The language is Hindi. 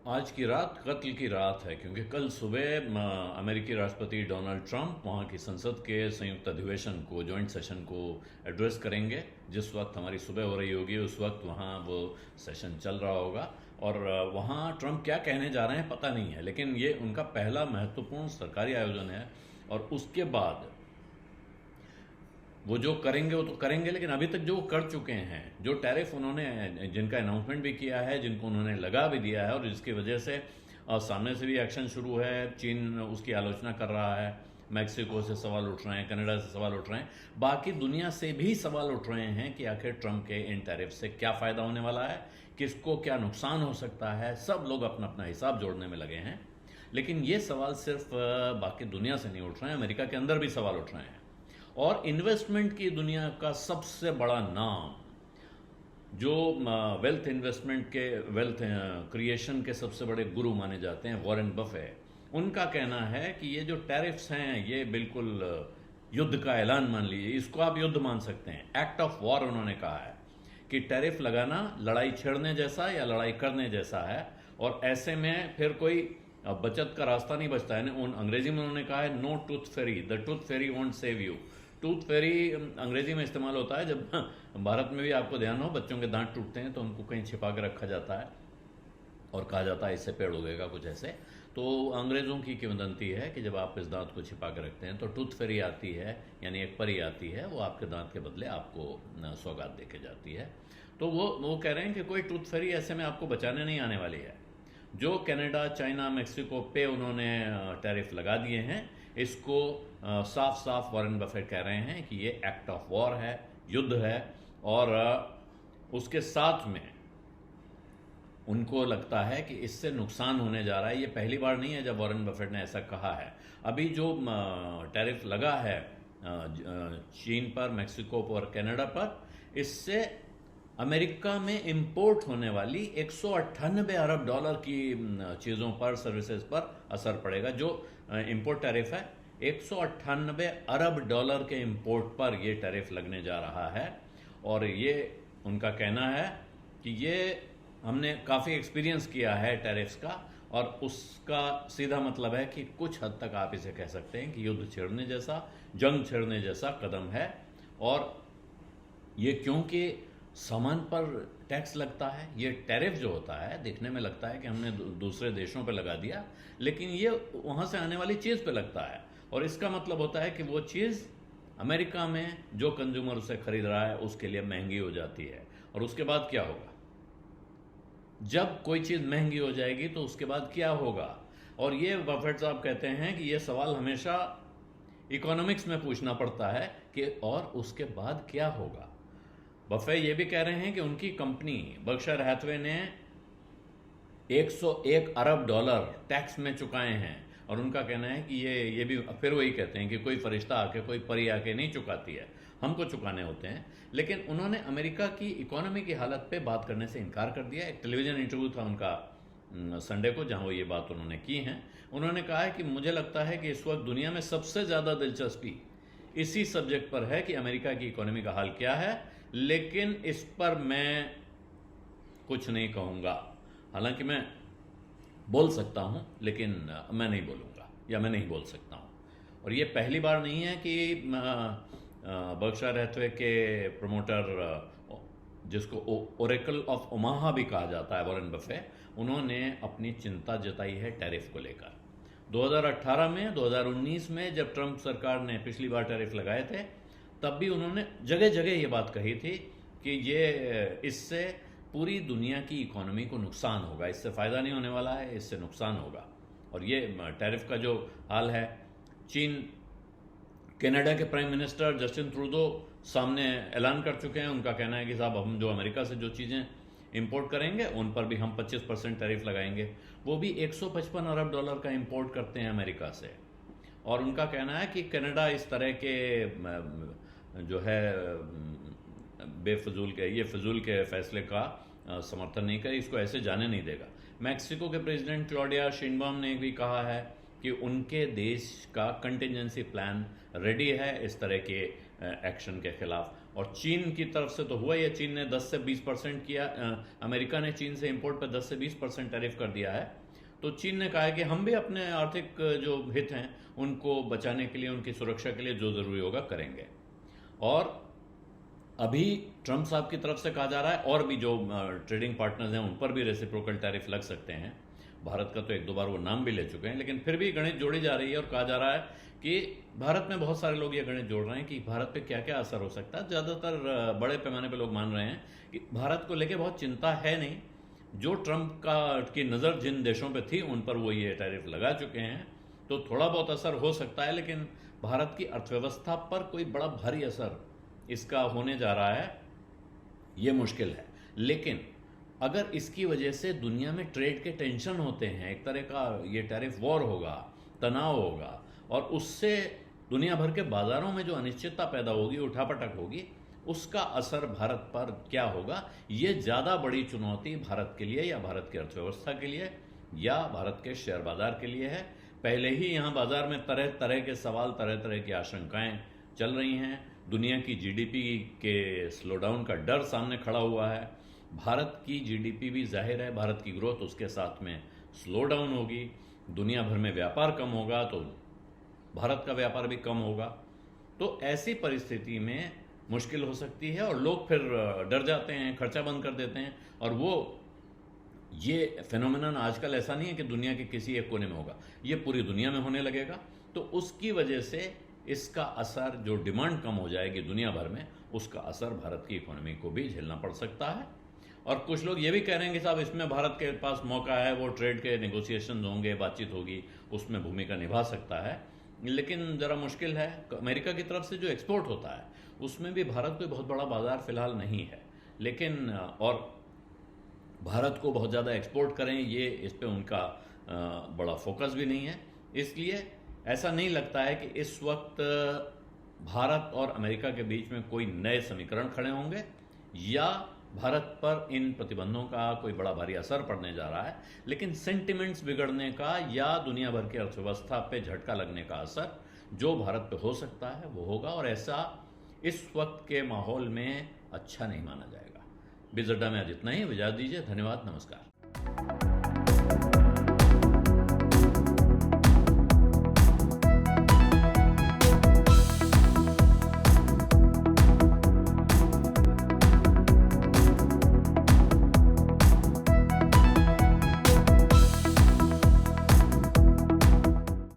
आज की रात कत्ल की रात है, क्योंकि कल सुबह अमेरिकी राष्ट्रपति डोनाल्ड ट्रंप वहाँ की संसद के संयुक्त अधिवेशन को, जॉइंट सेशन को एड्रेस करेंगे। जिस वक्त हमारी सुबह हो रही होगी उस वक्त वहाँ वो सेशन चल रहा होगा। और वहाँ ट्रंप क्या कहने जा रहे हैं पता नहीं है, लेकिन ये उनका पहला महत्वपूर्ण सरकारी आयोजन है। और उसके बाद वो जो करेंगे वो तो करेंगे, लेकिन अभी तक जो वो कर चुके हैं, जो टैरिफ उन्होंने, जिनका अनाउंसमेंट भी किया है, जिनको उन्होंने लगा भी दिया है, और जिसकी वजह से सामने से भी एक्शन शुरू है। चीन उसकी आलोचना कर रहा है, मैक्सिको से सवाल उठ रहे हैं, कनाडा से सवाल उठ रहे हैं, बाकी दुनिया से भी सवाल उठ रहे हैं कि आखिर ट्रंप के इन टैरिफ से क्या फ़ायदा होने वाला है, किसको क्या नुकसान हो सकता है। सब लोग अपना अपना हिसाब जोड़ने में लगे हैं। लेकिन ये सवाल सिर्फ बाकी दुनिया से नहीं उठ रहे हैं, अमेरिका के अंदर भी सवाल उठ रहे हैं। और इन्वेस्टमेंट की दुनिया का सबसे बड़ा नाम, जो वेल्थ इन्वेस्टमेंट के, वेल्थ क्रिएशन के सबसे बड़े गुरु माने जाते हैं, वॉरेन बफे, उनका कहना है कि ये जो टैरिफ्स हैं ये बिल्कुल युद्ध का ऐलान मान लीजिए, इसको आप युद्ध मान सकते हैं, एक्ट ऑफ वॉर उन्होंने कहा है कि टैरिफ लगाना लड़ाई छेड़ने जैसा या लड़ाई करने जैसा है। और ऐसे में फिर कोई बचत का रास्ता नहीं बचता है। उन अंग्रेजी में उन्होंने कहा है no tooth fairy, the tooth fairy won't save you. Tooth fairy अंग्रेजी में इस्तेमाल होता है जब भारत में भी आपको ध्यान हो, बच्चों के दांत टूटते हैं तो उनको कहीं छिपा के रखा जाता है और कहा जाता है इससे पेड़ उगेगा, कुछ ऐसे। तो अंग्रेज़ों की किंवदंती है कि जब आप इस दांत को छिपा के रखते हैं तो टूथ फेरी आती है, यानी एक परी आती है, वो आपके दांत के बदले आपको सौगात दे के जाती है। तो वो कह रहे हैं कि कोई टूथ फेरी ऐसे में आपको बचाने नहीं आने वाली है। जो कनाडा, चाइना, मेक्सिको पे उन्होंने टैरिफ लगा दिए हैं, इसको साफ साफ वॉरेन बफेट कह रहे हैं कि ये एक्ट ऑफ वॉर है, युद्ध है। और उसके साथ में उनको लगता है कि इससे नुकसान होने जा रहा है। ये पहली बार नहीं है जब वॉरेन बफेट ने ऐसा कहा है। अभी जो टैरिफ लगा है चीन पर, मेक्सिको पर, कनाडा पर, इससे अमेरिका में इंपोर्ट होने वाली 198 अरब डॉलर की चीज़ों पर, सर्विसेज पर असर पड़ेगा। जो इंपोर्ट टैरिफ है, 198 अरब डॉलर के इंपोर्ट पर ये टैरिफ लगने जा रहा है। और ये उनका कहना है कि ये हमने काफ़ी एक्सपीरियंस किया है टैरिफ्स का, और उसका सीधा मतलब है कि कुछ हद तक आप इसे कह सकते हैं कि युद्ध छेड़ने जैसा, जंग छेड़ने जैसा कदम है। और ये क्योंकि सामान पर टैक्स लगता है, ये टैरिफ जो होता है देखने में लगता है कि हमने दूसरे देशों पे लगा दिया, लेकिन ये वहाँ से आने वाली चीज़ पे लगता है। और इसका मतलब होता है कि वो चीज़ अमेरिका में जो कंज्यूमर उसे खरीद रहा है उसके लिए महंगी हो जाती है। और उसके बाद क्या होगा? जब कोई चीज़ महंगी हो जाएगी तो उसके बाद क्या होगा? और ये बफेट साहब कहते हैं कि ये सवाल हमेशा इकोनॉमिक्स में पूछना पड़ता है कि और उसके बाद क्या होगा। बफे ये भी कह रहे हैं कि उनकी कंपनी बर्कशायर हैथवे ने 101 अरब डॉलर टैक्स में चुकाए हैं। और उनका कहना है कि ये भी फिर वही कहते हैं कि कोई फरिश्ता आके, कोई परी आके नहीं चुकाती है, हमको चुकाने होते हैं। लेकिन उन्होंने अमेरिका की इकोनॉमी की हालत पे बात करने से इनकार कर दिया। एक टेलीविज़न इंटरव्यू था उनका संडे को, जहां वो ये बात उन्होंने की है। उन्होंने कहा है कि मुझे लगता है कि इस वक्त दुनिया में सबसे ज़्यादा दिलचस्पी इसी सब्जेक्ट पर है कि अमेरिका की इकोनॉमी का हाल क्या है, लेकिन इस पर मैं कुछ नहीं कहूँगा। हालांकि मैं बोल सकता हूँ, लेकिन मैं नहीं बोलूँगा, या मैं नहीं बोल सकता हूँ। और ये पहली बार नहीं है कि बर्कशायर हैथवे के प्रमोटर, जिसको ओरेकल ऑफ ओमाहा भी कहा जाता है, वॉरेन बफे, उन्होंने अपनी चिंता जताई है टैरिफ को लेकर। 2018 में, 2019 में जब ट्रंप सरकार ने पिछली बार टैरिफ लगाए थे, तब भी उन्होंने जगह जगह ये बात कही थी कि ये इससे पूरी दुनिया की इकोनॉमी को नुकसान होगा, इससे फ़ायदा नहीं होने वाला है, इससे नुकसान होगा। और ये टैरिफ का जो हाल है, चीन, कनाडा के प्राइम मिनिस्टर जस्टिन ट्रूडो सामने ऐलान कर चुके हैं। उनका कहना है कि साहब हम जो अमेरिका से जो चीज़ें इंपोर्ट करेंगे उन पर भी हम 25% टैरिफ लगाएंगे। वो भी 155 अरब डॉलर का इंपोर्ट करते हैं अमेरिका से। और उनका कहना है कि कनाडा इस तरह के जो है बेफजूल के, ये फजूल के फैसले का समर्थन नहीं करे, इसको ऐसे जाने नहीं देगा। मैक्सिको के प्रेसिडेंट क्लॉडिया शेनबाम ने भी कहा है कि उनके देश का कंटिजेंसी प्लान रेडी है इस तरह के एक्शन के खिलाफ। और चीन की तरफ से तो हुआ ही है, चीन ने 10 से 20% किया, अमेरिका ने चीन से इंपोर्ट पर 10 से 20% टैरिफ कर दिया है। तो चीन ने कहा है कि हम भी अपने आर्थिक जो हित हैं उनको बचाने के लिए, उनकी सुरक्षा के लिए जो ज़रूरी होगा करेंगे। और अभी ट्रंप साहब की तरफ से कहा जा रहा है, और भी जो ट्रेडिंग पार्टनर्स हैं उन पर भी रेसिप्रोकल टैरिफ लग सकते हैं। भारत का तो एक दो बार वो नाम भी ले चुके हैं, लेकिन फिर भी गणित जोड़ी जा रही है और कहा जा रहा है कि भारत में बहुत सारे लोग ये गणित जोड़ रहे हैं कि भारत पे क्या क्या असर हो सकता है। ज़्यादातर बड़े पैमाने पे लोग मान रहे हैं कि भारत को लेके बहुत चिंता है नहीं, जो ट्रंप की नज़र जिन देशों पे थी उन पर वो ये टैरिफ लगा चुके हैं, तो थोड़ा बहुत असर हो सकता है, लेकिन भारत की अर्थव्यवस्था पर कोई बड़ा भारी असर इसका होने जा रहा है ये मुश्किल है। लेकिन अगर इसकी वजह से दुनिया में ट्रेड के टेंशन होते हैं, एक तरह का ये टैरिफ वॉर होगा, तनाव होगा, और उससे दुनिया भर के बाजारों में जो अनिश्चितता पैदा होगी, उठापटक होगी, उसका असर भारत पर क्या होगा, ये ज़्यादा बड़ी चुनौती भारत के लिए या भारत की अर्थव्यवस्था के लिए या भारत के शेयर बाजार के लिए है। पहले ही यहाँ बाजार में तरह तरह के सवाल, तरह तरह की आशंकाएं चल रही हैं। दुनिया की जीडीपी के स्लोडाउन का डर सामने खड़ा हुआ है। भारत की जीडीपी भी जाहिर है, भारत की ग्रोथ उसके साथ में स्लो डाउन होगी। दुनिया भर में व्यापार कम होगा तो भारत का व्यापार भी कम होगा। तो ऐसी परिस्थिति में मुश्किल हो सकती है और लोग फिर डर जाते हैं, खर्चा बंद कर देते हैं। और वो ये फेनोमेनन आजकल ऐसा नहीं है कि दुनिया के किसी एक कोने में होगा, ये पूरी दुनिया में होने लगेगा। तो उसकी वजह से इसका असर, जो डिमांड कम हो जाएगी दुनिया भर में, उसका असर भारत की इकोनॉमी को भी झेलना पड़ सकता है। और कुछ लोग ये भी कह रहे हैं कि साहब इसमें भारत के पास मौका है, वो ट्रेड के नेगोशिएशन होंगे, बातचीत होगी, उसमें भूमिका निभा सकता है। लेकिन ज़रा मुश्किल है। अमेरिका की तरफ से जो एक्सपोर्ट होता है उसमें भी भारत कोई बहुत बड़ा बाजार फिलहाल नहीं है, लेकिन और भारत को बहुत ज़्यादा एक्सपोर्ट करें ये इस पर उनका बड़ा फोकस भी नहीं है। इसलिए ऐसा नहीं लगता है कि इस वक्त भारत और अमेरिका के बीच में कोई नए समीकरण खड़े होंगे या भारत पर इन प्रतिबंधों का कोई बड़ा भारी असर पड़ने जा रहा है। लेकिन सेंटिमेंट्स बिगड़ने का या दुनिया भर की अर्थव्यवस्था पे झटका लगने का असर जो भारत पे हो सकता है वो होगा, और ऐसा इस वक्त के माहौल में अच्छा नहीं माना जाएगा। बिजअड्डा में आज इतना ही। इजाज़त दीजिए। धन्यवाद। नमस्कार।